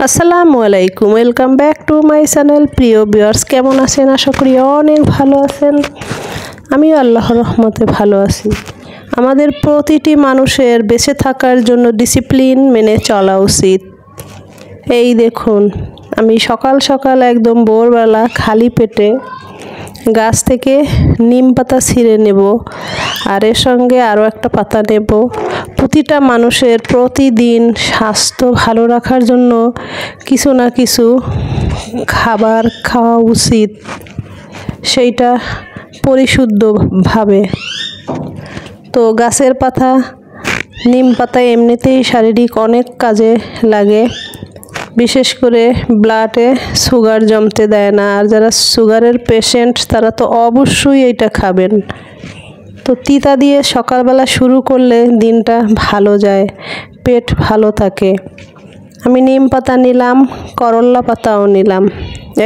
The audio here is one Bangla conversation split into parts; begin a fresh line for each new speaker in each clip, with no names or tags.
আসসালামু আলাইকুম, welcome back to my channel. প্রিয় ভিউয়ার্স, কেমন আছেন? আশা করি অনেক ভালো আছেন। আমিও আল্লাহর রহমতে ভালো আছি। আমাদের প্রতিটি মানুষের বেঁচে থাকার জন্য ডিসিপ্লিন মেনে চলা উচিত। এই দেখুন, আমি সকাল সকাল একদম ভোরবেলা খালি পেটে গাছ থেকে নিম পাতা ছিঁড়ে নেব, আর এর সঙ্গে আরও একটা পাতা নেব। প্রতিটা মানুষের প্রতিদিন স্বাস্থ্য ভালো রাখার জন্য কিছু না কিছু খাবার খাওয়া উচিত, সেইটা পরিশুদ্ধভাবে। তো গাছের পাতা, নিম পাতা এমনিতেই শারীরিক অনেক কাজে লাগে, বিশেষ করে ব্লাডে সুগার জমতে দেয় না। আর যারা সুগারের পেশেন্ট তারা তো অবশ্যই এটা খাবেন। তো তিতা দিয়ে সকালবেলা শুরু করলে দিনটা ভালো যায়, পেট ভালো থাকে। আমি নিম পাতা নিলাম, করল্লা পাতাও নিলাম।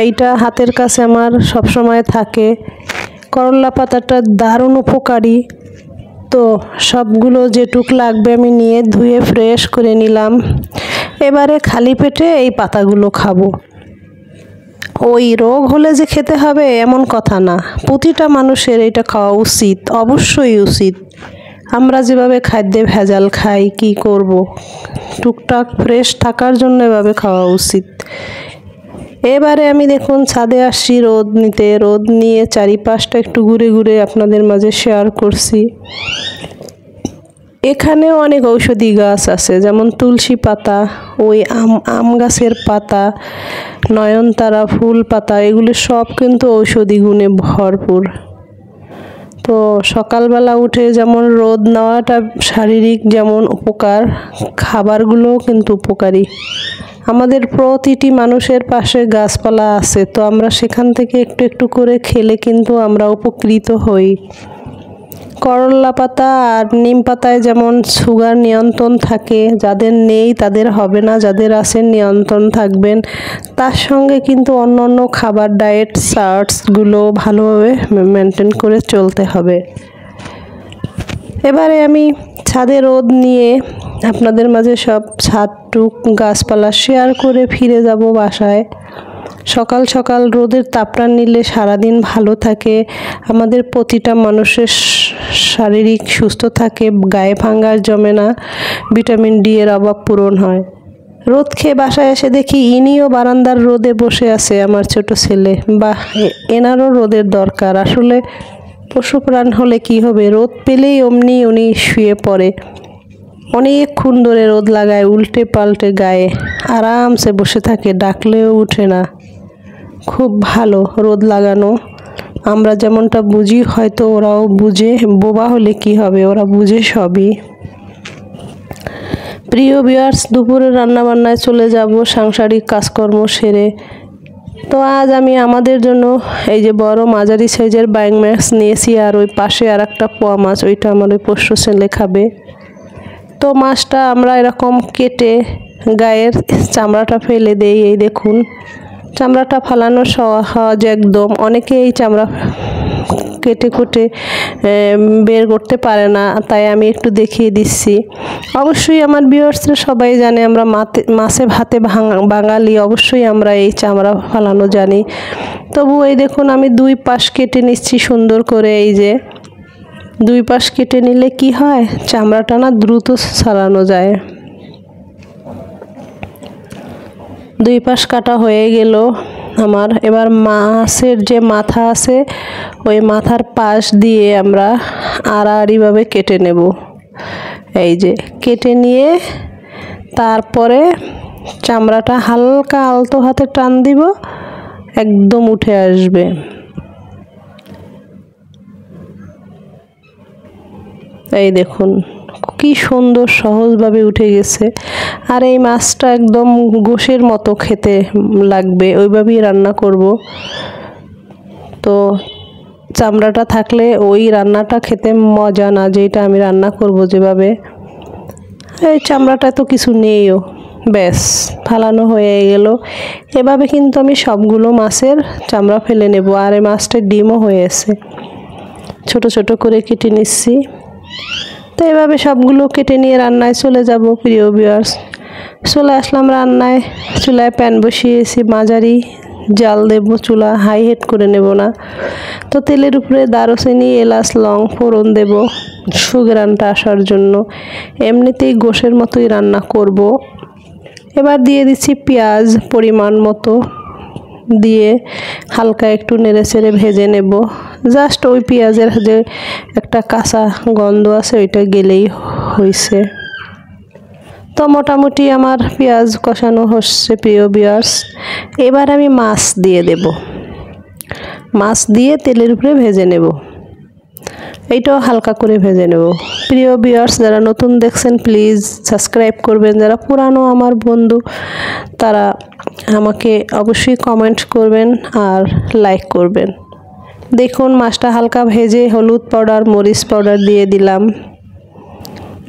এইটা হাতের কাছে আমার সবসময় থাকে। করল্লা পাতাটা দারুণ উপকারী। তো সবগুলো যেটুক লাগবে আমি নিয়ে ধুয়ে ফ্রেশ করে নিলাম। এবারে খালি পেটে এই পাতাগুলো খাবো। ওই রোগ হলে যে খেতে হবে এমন কথা না, প্রতিটা মানুষের এটা খাওয়া উচিত, অবশ্যই উচিত। আমরা যেভাবে খাদ্যে ভেজাল খাই, কি করব, টুকটাক ফ্রেশ থাকার জন্য এভাবে খাওয়া উচিত। এবারে আমি দেখুন ছাদে আসছি রোদ নিতে। রোদ নিয়ে চারিপাশটা একটু ঘুরে ঘুরে আপনাদের মাঝে শেয়ার করছি। এখানেও অনেক ঔষধি গাছ আছে, যেমন তুলসী পাতা, ওই আম গাছের পাতা, নয়নতারা ফুল পাতা, এগুলো সব কিন্তু ঔষধি গুণে ভরপুর। তো সকালবেলা উঠে যেমন রোদ নেওয়াটা শারীরিক যেমন উপকার, খাবারগুলোও কিন্তু উপকারী। আমাদের প্রতিটি মানুষের পাশে গাছপালা আছে, তো আমরা সেখান থেকে একটু একটু করে খেলে কিন্তু আমরা উপকৃত হই। করল্লা পাতা আর নিম পাতায় যেমন সুগার নিয়ন্ত্রণ থাকে, যাদের নেই তাদের হবে না, যাদের আছে নিয়ন্ত্রণ থাকবেন। তার সঙ্গে কিন্তু অন্য অন্য খাবার, ডায়েট চার্টসগুলো ভালোভাবে মেনটেন করে চলতে হবে। এবারে আমি ছাদে রোদ নিয়ে আপনাদের মাঝে সব ছাদটুক গাছপালা শেয়ার করে ফিরে যাব বাসায়। সকাল সকাল রোদের তাপটা নিলে সারাদিন ভালো থাকে, আমাদের প্রতিটা মানুষের শারীরিক সুস্থ থাকে, গায়ে ফাঙ্গাস জমে না, ভিটামিন ডি এর অভাব পূরণ হয়। রোদ খেয়ে বাসায় এসে দেখি ইনিও বারান্দার রোদে বসে আছে, আমার ছোট ছেলে। বা এনারও রোদের দরকার। আসলে পশু প্রাণ হলে কি হবে, রোদ পেলেই অমনি উনি শুয়ে পড়ে। অনেকক্ষণ ধরে রোদ লাগায়, উল্টে পাল্টে গায়ে আরামসে বসে থাকে, ডাকলেও উঠে না। খুব ভালো রোদ লাগানো। আমরা যেমনটা বুঝি হয়তো ওরাও বুঝে, বোবা হলে কি হবে, ওরা বুঝে সবই। প্রিয় ভিউয়ার্স, দুপুরে রান্নাবান্নায় চলে যাব সাংসারিক কাজকর্ম সেরে। তো আজ আমি আমাদের জন্য এই যে বড় মাঝারি সাইজের বাইং মাছ নিয়েছি, আর ওই পাশে আর একটা পোয়া মাছ, ওইটা আমার ওই পোষ্য ছেলে খাবে। তো মাছটা আমরা এরকম কেটে গায়ের চামড়াটা ফেলে দেই। এই দেখুন, চামড়াটা ফালানো সহজ একদম। অনেকে এই চামড়া কেটে কুটে বের করতে পারে না, তাই আমি একটু দেখিয়ে দিচ্ছি। অবশ্যই আমার ভিউয়ার্সরা সবাই জানে আমরা মাছে ভাতে বাঙালি, অবশ্যই আমরা এই চামড়া ফালানো জানি। তবু এই দেখুন আমি দুই পাশ কেটে নিচ্ছি সুন্দর করে। এই যে দুই পাশ কেটে নিলে কি হয়, চামড়াটা না দ্রুত ছাড়ানো যায়। দুই পাশ কাটা হয়ে গেল আমার। এবার মাছের যে মাথা আছে, ওই মাথার পাশ দিয়ে আমরা আড়াআড়িভাবে কেটে নেব। এই যে কেটে নিয়ে তারপরে চামড়াটা হালকা আলতো হাতে টান দিব, একদম উঠে আসবে। এই দেখুন কি সুন্দর সহজভাবে উঠে গেছে। আর এই মাছটা একদম গোশের মতো খেতে লাগবে, ওইভাবেই রান্না করব। তো চামড়াটা থাকলে ওই রান্নাটা খেতে মজা না, যেটা আমি রান্না করব যেভাবে। এই চামড়াটা তো কিছু নেইও, ব্যাস ফালানো হয়ে গেল। এভাবে কিন্তু আমি সবগুলো মাছের চামড়া ফেলে নেব। আর এই মাছটা ডিমও হয়েছে, ছোট ছোট করে কেটে নিচ্ছি। তো এভাবে সবগুলো কেটে নিয়ে রান্নায় চলে যাব প্রিয় ভিউয়ার্স। চলে আসলাম রান্নায়। চুলায় প্যান বসিয়েছি, মাঝারি জাল দেব, চুলা হাই হিট করে নেব না। তো তেলের উপরে দারুচিনি, এলাচ, লং ফোড়ন দেব সুঘ্রাণটা আসার জন্য। এমনিতেই গোশের মতোই রান্না করব। এবার দিয়ে দিচ্ছি পেঁয়াজ পরিমাণ মতো, দিয়ে হালকা একটু নেড়েচেড়ে ভেজে নেব। জাস্ট ওই পেঁয়াজের যে একটা কাঁচা গন্ধ আছে ওইটা গেলেই হয়েছে। তো মোটামুটি আমার পেঁয়াজ কষানো হচ্ছে প্রিয় ভিউয়ার্স। এবার আমি মাছ দিয়ে দেব, মাছ দিয়ে তেলের উপরে ভেজে নেব। এইটাও হালকা করে ভেজে নেব। প্রিয় ভিউয়ার্স, যারা নতুন দেখছেন প্লিজ সাবস্ক্রাইব করবেন, যারা পুরানো আমার বন্ধু তারা আমাকে অবশ্যই কমেন্ট করবেন আর লাইক করবেন। দেখুন মাছটা হালকা ভেজে হলুদ পাউডার, মরিচ পাউডার দিয়ে দিলাম।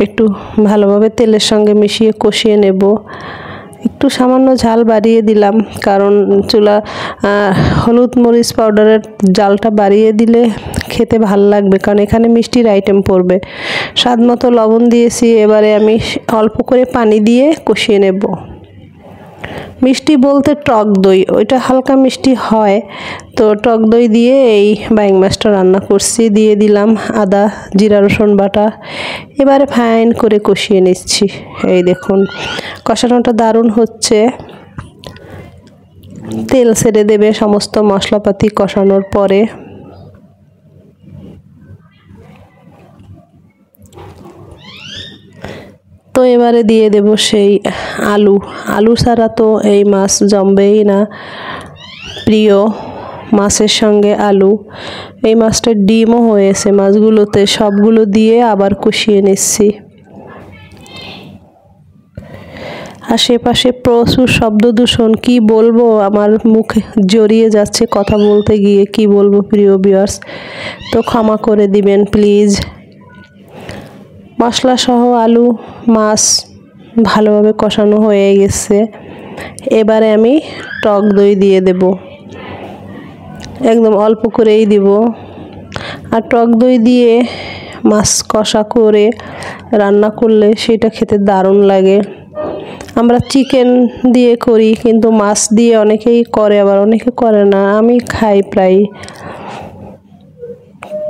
একটু ভালোভাবে তেলের সঙ্গে মিশিয়ে কষিয়ে নেব। একটু সামান্য ঝাল বাড়িয়ে দিলাম, কারণ হলুদ মরিচ পাউডারের ঝালটা বাড়িয়ে দিলে খেতে ভাল লাগবে, কারণ এখানে মিষ্টির আইটেম পড়বে। স্বাদ মতো লবণ দিয়েছি। এবারে আমি অল্প করে পানি দিয়ে কষিয়ে নেব। মিষ্টি বলতে টক দই, ওইটা হালকা মিষ্টি হয়। তো টক দই দিয়ে এই বাইং মাছটা রান্না করছি। দিয়ে দিলাম আদা জিরা রসুন বাটা। এবারে ফাইন করে কষিয়ে নিচ্ছি। এই দেখুন কষানোটা দারুণ হচ্ছে। তেল ছেড়ে দেবে সমস্ত মশলাপাতি কষানোর পরে। তো এবারে দিয়ে দেব সেই আলু ছাড়া তো এই মাছ জমবেই না। প্রিয় মাছের সঙ্গে আলু, এই মাছটার ডিমও হয়েছে মাছগুলোতে, সবগুলো দিয়ে আবার কষিয়ে নিচ্ছি। আশেপাশে প্রচুর শব্দ দূষণ, কি বলবো, আমার মুখে জড়িয়ে যাচ্ছে কথা বলতে গিয়ে, কি বলবো প্রিয় ভিউয়ার্স, তো ক্ষমা করে দিবেন প্লিজ। মশলা সহ আলু মাছ ভালোভাবে কষানো হয়ে গেছে। এবারে আমি টক দই দিয়ে দেব, একদম অল্প করেই দিব। আর টক দই দিয়ে মাছ কষা করে রান্না করলে সেটা খেতে দারুণ লাগে। আমরা চিকেন দিয়ে করি, কিন্তু মাছ দিয়ে অনেকেই করে, আবার অনেকে করে না, আমি খাই প্রায়।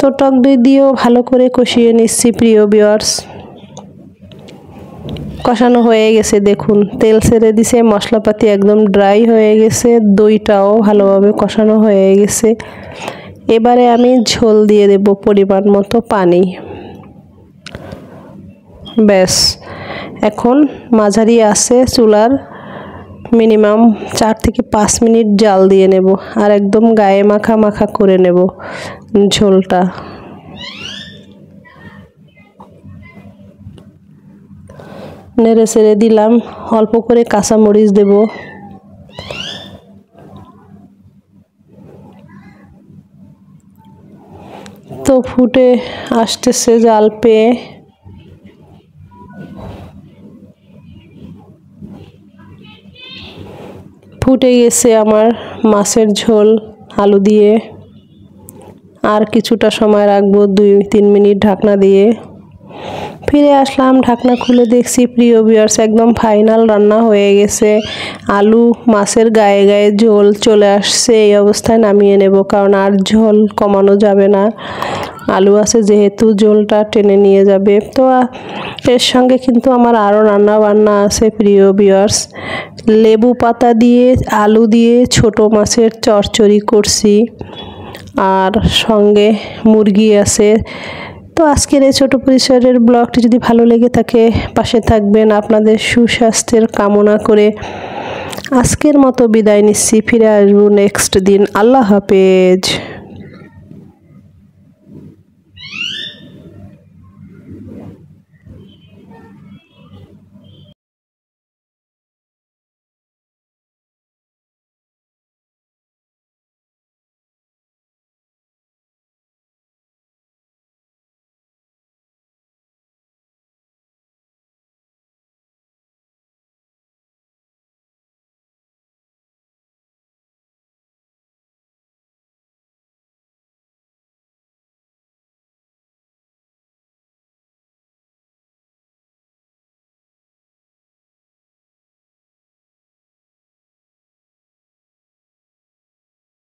তো টক দই দিয়েও ভালো করে কষিয়ে নিচ্ছি প্রিয় ভিউয়ার্স। কষানো হয়ে গেছে, দেখুন তেল ছেড়ে দিছে, মশলাপাতি একদম ড্রাই হয়ে গেছে, দইটাও ভালোভাবে কষানো হয়ে গেছে। এবারে আমি ঝোল দিয়ে দেব পরিমাণ মতো পানি। ব্যাস, এখন মাঝারি আছে চুলার মিনিমাম 4 থেকে 5 মিনিট জাল দিয়ে নেব, আর একদম গায়ে মাখা মাখা করে নেব ঝোলটা। নেড়ে ছেড়ে দিলাম, অল্প করে কাঁচামরিচ দেব। তো ফুটে আসতেছে জাল পেয়ে। ফুটে গেছে আমার মাছের ঝোল আলু দিয়ে। আর কিছুটা সময় রাখবো, 2-3 মিনিট ঢাকনা দিয়ে। ফিরে আসলাম, ঢাকনা খুলে দেখছি প্রিয় ভিউয়ার্স একদম ফাইনাল রান্না হয়ে গেছে। আলু মাছের গায়ে গায়ে ঝোল চলে আসছে। এই অবস্থায় নামিয়ে নেব, কারণ আর ঝোল কমানো যাবে না। আলু আছে যেহেতু ঝোলটা টেনে নিয়ে যাবে। তো এর সঙ্গে কিন্তু আমার আরও রান্না বান্না আছে প্রিয় ভিউয়ার্স। লেবু পাতা দিয়ে আলু দিয়ে ছোট মাছের চচ্চড়ি করছি, আর সঙ্গে মুরগি আছে। তো আজকের এই ছোট পরিসরের ব্লগটি যদি ভালো লেগে থাকে পাশে থাকবেন। আপনাদের সুস্বাস্থ্যের কামনা করে আজকের মতো বিদায় নিচ্ছি। ফিরে আসবো নেক্সট দিন। আল্লাহ হাফেজ।